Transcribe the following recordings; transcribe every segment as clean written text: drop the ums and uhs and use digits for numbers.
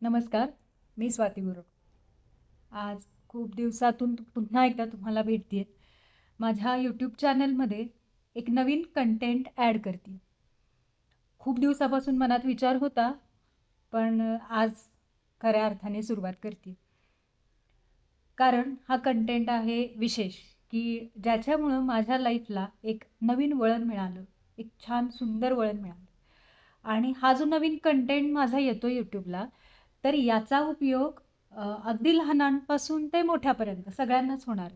नमस्कार, मी स्वाती गुरव. आज खूप दिवसातून पुन्हा एकदा तुम्हाला भेटतेय. माझ्या यूट्यूब चॅनलमध्ये एक नवीन कंटेंट ॲड करते. खूप दिवसापासून मनात विचार होता, पण आज खऱ्या अर्थाने सुरुवात करते. कारण हा कंटेंट आहे विशेष, की ज्याच्यामुळं माझ्या लाईफला एक नवीन वळण मिळालं. एक छान सुंदर वळण मिळालं. आणि हा जो नवीन कंटेंट माझा येतो YouTubeला, तर याचा उपयोग अगदी लहानांपासून ते मोठ्यापर्यंत सगळ्यांनाच होणार.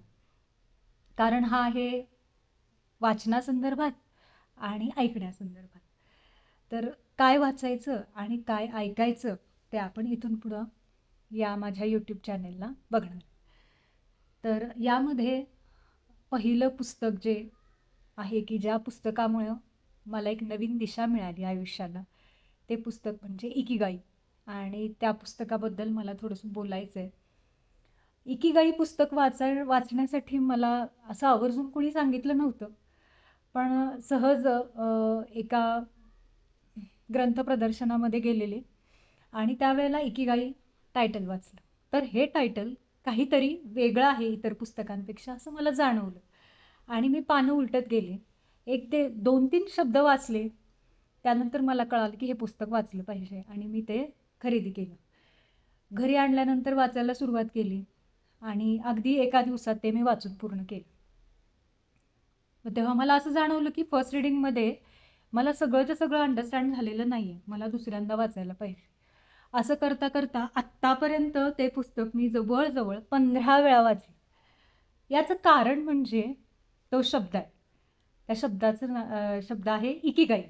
कारण हा आहे वाचनासंदर्भात आणि ऐकण्यासंदर्भात. तर काय वाचायचं आणि काय ऐकायचं ते आपण इथून पुढं या माझ्या यूट्यूब चॅनेलला बघणार. तर यामध्ये पहिलं पुस्तक जे आहे, की ज्या पुस्तकामुळं मला एक नवीन दिशा मिळाली आयुष्याला, ते पुस्तक म्हणजे इकिगाई. आणि त्या पुस्तकाबद्दल मला थोडंसं बोलायचं आहे. इकिगाई पुस्तक वाचण्यासाठी मला असं आवर्जून कोणी सांगितलं नव्हतं. पण सहज एका ग्रंथ प्रदर्शनामध्ये गेलेले आणि त्यावेळेला इकिगाई टायटल वाचलं. तर हे टायटल काहीतरी वेगळं आहे इतर पुस्तकांपेक्षा असं मला जाणवलं. आणि मी पानं उलटत गेले. एक ते 2-3 शब्द वाचले. त्यानंतर मला कळालं की हे पुस्तक वाचलं पाहिजे आणि मी ते खरेदी केलं. घरी आणल्यानंतर वाचायला सुरुवात केली आणि अगदी एका दिवसात ते मी वाचून पूर्ण केलं. मग तेव्हा मला असं जाणवलं की फर्स्ट रीडिंगमध्ये मला सगळंच्या सगळं अंडरस्टँड झालेलं नाहीये. मला दुसऱ्यांदा वाचायला पाहिजे. असं करता करता आत्तापर्यंत ते पुस्तक मी जवळ-जवळ 15 वेळा वाचले. याचं कारण म्हणजे तो शब्द आहे. त्या शब्द आहे इकिगाई.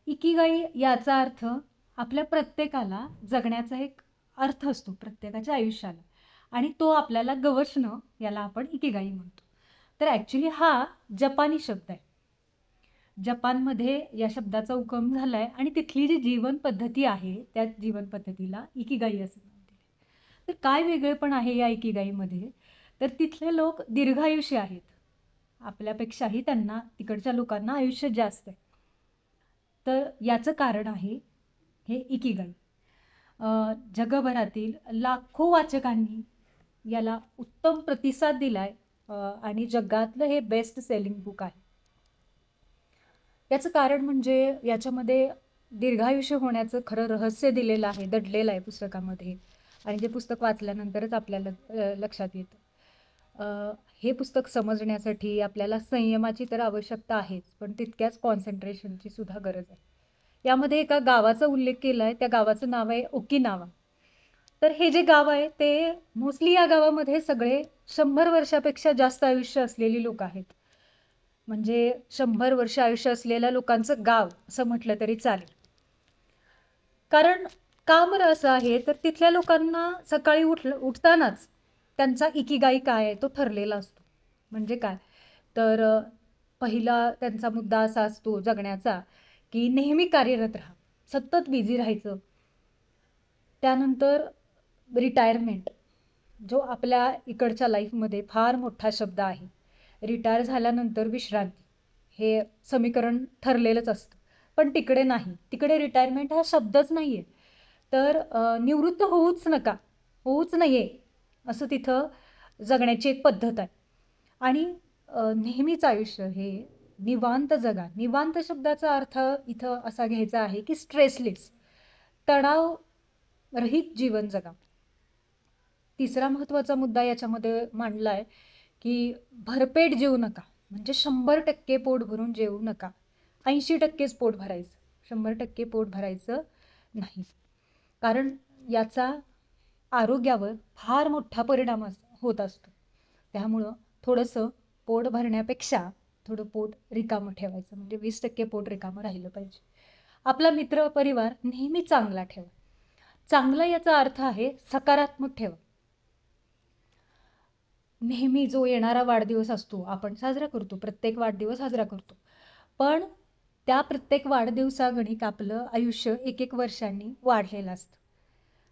इकिगाई याचा अर्थ आपल्या प्रत्येकाला जगण्याचा एक अर्थ असतो प्रत्येकाच्या आयुष्याला आणि तो आपल्याला गवसणं याला आपण इकिगाई म्हणतो. तर ॲक्च्युली हा जपानी शब्द आहे. जपानमध्ये या शब्दाचा उगम झालाय आणि तिथली जी जीवन पद्धती आहे त्या जीवन पद्धतीला इकिगाई असं नाव दिलंय. तर काय वेगळेपण आहे या इकिगाईमध्ये? तर तिथले लोक दीर्घायुषी आहेत. आपल्यापेक्षाही त्यांना तिकडच्या लोकांना आयुष्य जास्त आहे. तर याचं कारण आहे हे इकिगाई. जगभरातील लाखो वाचकांनी याला उत्तम प्रतिसाद दिलाय आणि जगातलं हे बेस्ट सेलिंग बुक आहे. याचं कारण म्हणजे याच्यामध्ये दीर्घायुष्य होण्याचं खरं रहस्य दिलेलं आहे, दडलेलं आहे पुस्तकामध्ये आणि जे पुस्तक वाचल्यानंतरच आपल्याला लक्षात येतं. हे पुस्तक समजण्यासाठी आपल्याला संयमाची तर आवश्यकता आहेच, पण तितक्याच कॉन्सन्ट्रेशनची सुद्धा गरज आहे. यामध्ये एका गावाचा उल्लेख केला आहे, त्या गावाचं नाव आहे ओकिनावा. तर हे जे गाव आहे ते मोस्टली या गावामध्ये सगळे 100 वर्षापेक्षा जास्त आयुष्य असलेली लोक आहेत. म्हणजे 100 वर्ष आयुष्य असलेल्या लोकांचं गाव असं म्हटलं तरी चालेल. कारण का बरं असं आहे तर तिथल्या लोकांना सकाळी उठतानाच त्यांचा इकिगाई काय आहे तो ठरलेला असतो. म्हणजे काय तर पहिला त्यांचा मुद्दा असा असतो जगण्याचा की नेहमी कार्यरत राहा, सतत बिझी राहायचं. त्यानंतर रिटायरमेंट जो आपल्या इकडच्या लाईफमध्ये फार मोठा शब्द आहे. रिटायर झाल्यानंतर विश्रांती हे समीकरण ठरलेलंच असतं. पण तिकडे नाही. तिकडे रिटायरमेंट हा शब्दच नाही आहे. तर निवृत्त होऊच नका, होऊच नये असं तिथं जगण्याची एक पद्धत आहे. आणि नेहमीच आयुष्य हे निवांत जगा. निवांत शब्दाचा अर्थ इथं असा घ्यायचा आहे की स्ट्रेसलेस, तणावरहित जीवन जगा. तिसरा महत्त्वाचा मुद्दा याच्यामध्ये मांडला आहे की भरपेट जेवू नका. म्हणजे 100% पोट भरून जेवू नका. 80%च पोट भरायचं. 100% पोट भरायचं नाही. कारण याचा आरोग्यावर फार मोठा परिणाम होत असतो. त्यामुळं थोडंसं पोट भरण्यापेक्षा थोडं पोट रिकामं ठेवायचं. म्हणजे 20% पोट रिकामं राहिलं पाहिजे. आपला मित्र परिवार नेहमी चांगला ठेवा. चांगला याचा अर्थ आहे सकारात्मक ठेवा. नेहमी जो येणारा वाढदिवस असतो आपण साजरा करतो, प्रत्येक वाढदिवस साजरा करतो. पण त्या प्रत्येक वाढदिवसागणिक आपलं आयुष्य 1-1 वर्षांनी वाढलेलं असतं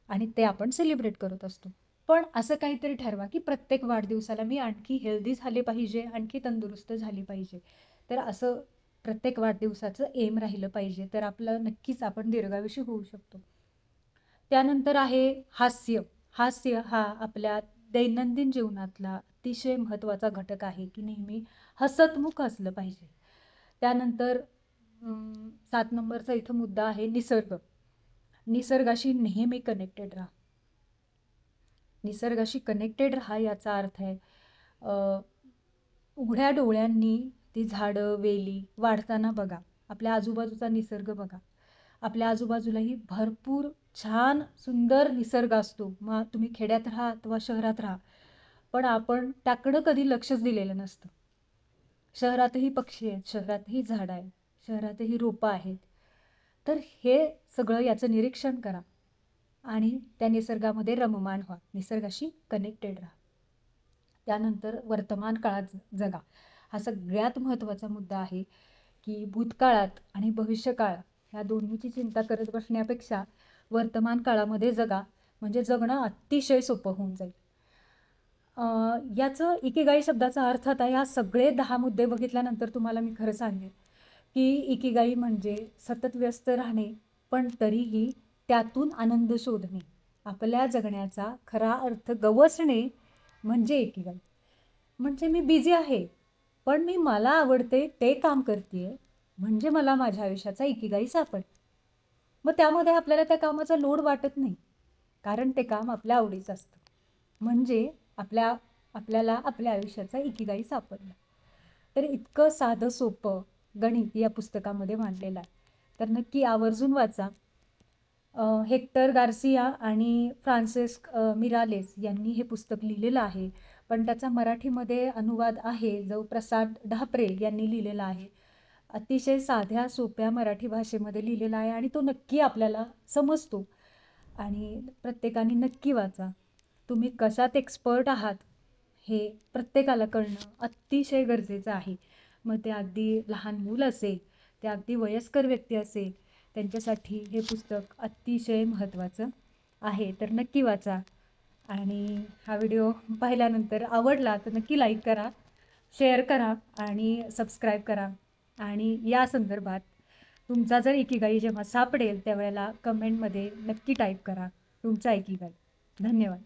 आणि ते आपण सेलिब्रेट करत असतो. पण असं काहीतरी ठरवा की प्रत्येक वाढदिवसाला मी आणखी हेल्दी झाले पाहिजे, आणखी तंदुरुस्त झाली पाहिजे. तर असं प्रत्येक वाढदिवसाचं एम राहिलं पाहिजे. तर आपलं नक्कीच आपण दीर्घायुषी होऊ शकतो. त्यानंतर आहे हास्य. हास्य हा आपल्या दैनंदिन जीवनातला अतिशय महत्त्वाचा घटक आहे, की नेहमी हसतमुख असलं पाहिजे. त्यानंतर 7 नंबरचा इथं मुद्दा आहे निसर्ग. निसर्गाशी नेहमी कनेक्टेड राहा. निसर्गाशी कनेक्टेड राहा याचा अर्थ आहे उघड्या डोळ्यांनी ती झाडं, वेली वाढताना बघा. आपल्या आजूबाजूचा निसर्ग बघा. आपल्या आजूबाजूलाही भरपूर छान सुंदर निसर्ग असतो. मग तुम्ही खेड्यात राहा अथवा शहरात राहा. पण आपण त्याकडं कधी लक्षच दिलेलं नसतं. शहरातही पक्षी आहेत, शहरातही झाडं आहेत, शहरातही रोपं आहेत. तर हे सगळं याचं निरीक्षण करा आणि त्या निसर्गामध्ये रममाण व्हा. निसर्गाशी कनेक्टेड राहा. त्यानंतर वर्तमान काळात जगा. हा सगळ्यात महत्त्वाचा मुद्दा आहे, की भूतकाळात आणि भविष्यकाळ ह्या दोन्हीची चिंता करत बसण्यापेक्षा वर्तमान काळामध्ये जगा, म्हणजे जगणं अतिशय सोपं होऊन जाईल. याचं इकिगाई शब्दाचा अर्थ आता या सगळे 10 मुद्दे बघितल्यानंतर तुम्हाला मी खरं सांगेन, की इकिगाई म्हणजे सतत व्यस्त राहणे, पण तरीही त्यातून आनंद शोधणे. आपल्या जगण्याचा खरा अर्थ गवसणे म्हणजे इकिगाई. म्हणजे मी बिझी आहे, पण मी मला आवडते ते काम करतेय, म्हणजे मला माझ्या आयुष्याचा इकिगाई सापडला. मग त्यामध्ये आपल्याला त्या कामाचा लोड वाटत नाही, कारण ते काम आपल्या आवडीचं असतं. म्हणजे आपल्याला आपल्या आयुष्याचा इकिगाई सापडला. तर इतकं साधं सोपं गणित या पुस्तकामध्ये मांडलेलं आहे. तर नक्की आवर्जून वाचा. हेक्टर गार्सिया आणि फ्रान्सिस्क मिरालेस यांनी हे पुस्तक लिहिलेलं आहे. पण त्याचा मराठीमध्ये अनुवाद आहे, जो प्रसाद ढापरे यांनी लिहिलेला आहे. अतिशय साध्या सोप्या मराठी भाषेमध्ये लिहिलेला आहे आणि तो नक्की आपल्याला समजतो. आणि प्रत्येकाने नक्की वाचा. तुम्ही कशात एक्सपर्ट आहात हे प्रत्येकाला कळणं अतिशय गरजेचं आहे. मग ते अगदी लहान मूल असेल, ते अगदी वयस्कर व्यक्ती असेल, त्यांच्यासाठी हे पुस्तक अतिशय महत्त्वाचं आहे. तर नक्की वाचा. आणि हा व्हिडिओ पाहिल्यानंतर आवडला तर नक्की लाईक करा, शेअर करा आणि सबस्क्राईब करा. आणि या संदर्भात तुमचा जर इकिगाई जेव्हा सापडेल त्यावेळेला कमेंटमध्ये नक्की टाईप करा तुमचा इकिगाई. धन्यवाद.